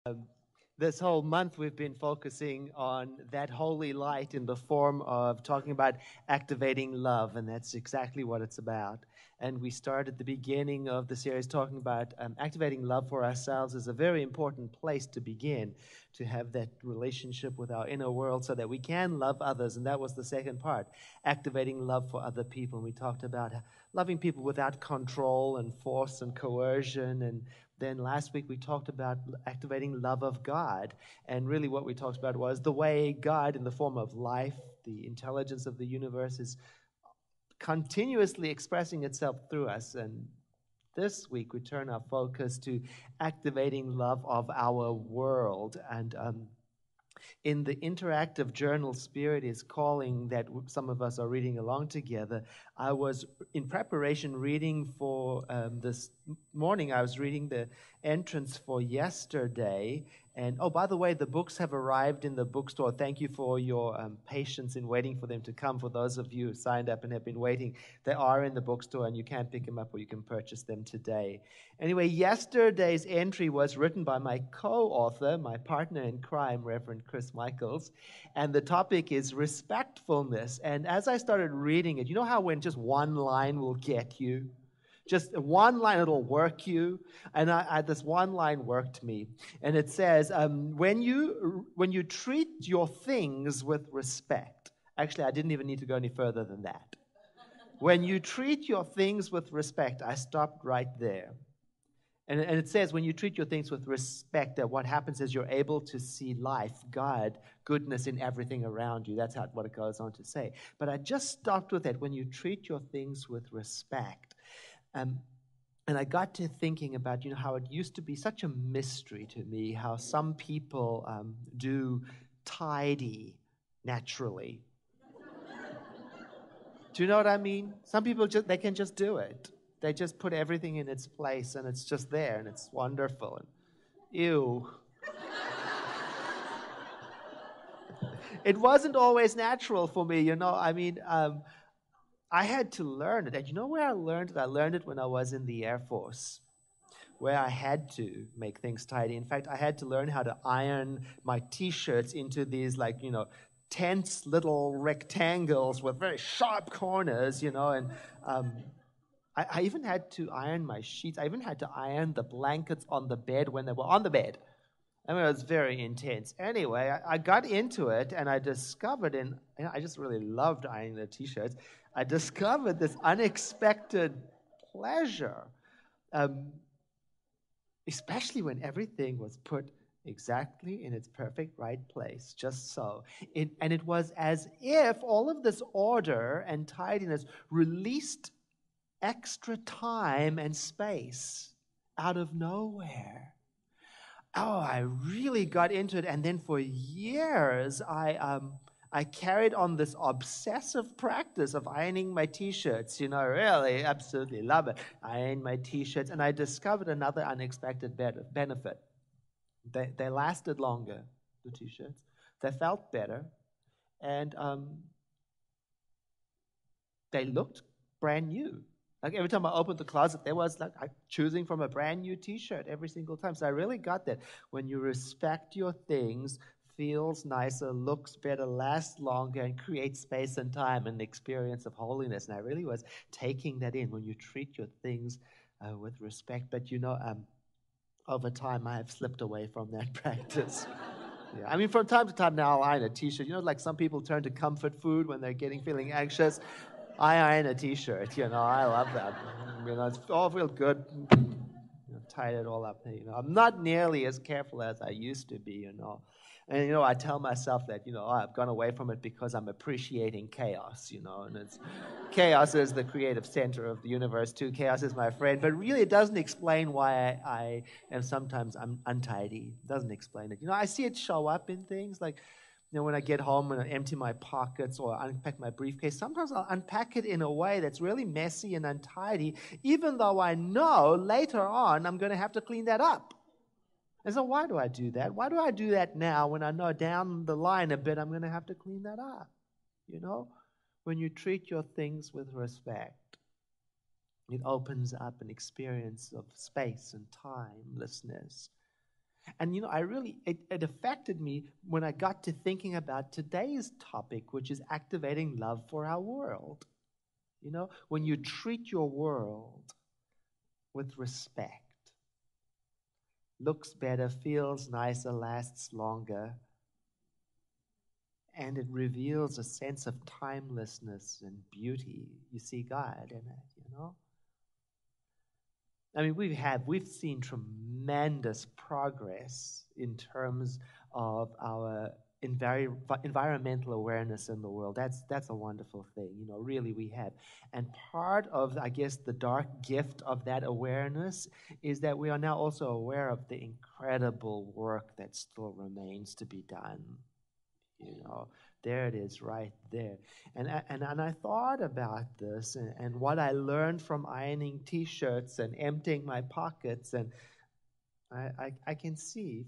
Um, this whole month we've been focusing on that holy light in the form of talking about activating love, and that's exactly what it's about. And we start at the beginning of the series talking about activating love for ourselves is a very important place to begin, to have that relationship with our inner world so that we can love others. And that was the second part, activating love for other people. And we talked about loving people without control and force and coercion. And then last week we talked about activating love of God. And really what we talked about was the way God, in the form of life, the intelligence of the universe, is continuously expressing itself through us. And this week we turn our focus to activating love of our world. And in the interactive journal Spirit is Calling that some of us are reading along together, I was in preparation reading for this morning. I was reading the entrance for yesterday. And oh, by the way, the books have arrived in the bookstore. Thank you for your patience in waiting for them to come. For those of you who signed up and have been waiting, they are in the bookstore and you can pick them up or you can purchase them today. Anyway, yesterday's entry was written by my co-author, my partner in crime, Reverend Chris Michaels, and the topic is respectfulness. And as I started reading it, you know how when just one line will get you? Just one line, it'll work you. And this one line worked me. And it says, when you treat your things with respect. Actually, I didn't even need to go any further than that. When you treat your things with respect, I stopped right there. And it says, when you treat your things with respect, that what happens is you're able to see life, God, goodness in everything around you. That's what it goes on to say. But I just stopped with that. When you treat your things with respect. And I got to thinking about, how it used to be such a mystery to me how some people do tidy naturally. Do you know what I mean? Some people they can just do it. They just put everything in its place and it's just there and it's wonderful. And ew. It wasn't always natural for me, I had to learn it. And you know where I learned it? I learned it when I was in the Air Force, where I had to make things tidy. In fact, I had to learn how to iron my T-shirts into these, tense little rectangles with very sharp corners, and I even had to iron my sheets. I even had to iron the blankets on the bed when they were on the bed. I mean, it was very intense. Anyway, I got into it, and I discovered, and I just really loved ironing the T-shirts, I discovered this unexpected pleasure, especially when everything was put exactly in its perfect right place, just so. And it was as if all of this order and tidiness released extra time and space out of nowhere. Oh, I really got into it, and then for years I carried on this obsessive practice of ironing my T-shirts. Really, absolutely love it. I ironed my T-shirts, and I discovered another unexpected benefit. They lasted longer, the T-shirts. They felt better, and they looked brand new. Like every time I opened the closet, there was choosing from a brand new T-shirt every single time. So I really got that. When you respect your things, feels nicer, looks better, lasts longer, and creates space and time and the experience of holiness. And I really was taking that in when you treat your things with respect. But over time, I have slipped away from that practice. Yeah, I mean, from time to time now, I'll iron a T-shirt. Like some people turn to comfort food when they're feeling anxious. I iron a T-shirt, I love that. It's all real good. Tied it all up. I'm not nearly as careful as I used to be, And, I tell myself that, I've gone away from it because I'm appreciating chaos, and chaos is the creative center of the universe, too. Chaos is my friend. But really, it doesn't explain why I am sometimes untidy. It doesn't explain it. I see it show up in things like, when I get home and I empty my pockets or unpack my briefcase, sometimes I'll unpack it in a way that's really messy and untidy, even though I know later on I'm going to have to clean that up. And so why do I do that? Why do I do that now when I know down the line a bit I'm going to have to clean that up? When you treat your things with respect, it opens up an experience of space and timelessness. And I really, it affected me when I got to thinking about today's topic, which is activating love for our world. When you treat your world with respect, looks better, feels nicer, lasts longer, and it reveals a sense of timelessness and beauty. You see God in it. I mean, we've seen tremendous progress in terms of our environmental awareness in the world. That's a wonderful thing, really we have. And part of, I guess, the dark gift of that awareness is that we are now also aware of the incredible work that still remains to be done. There it is right there. And I thought about this and what I learned from ironing T-shirts and emptying my pockets, and I can see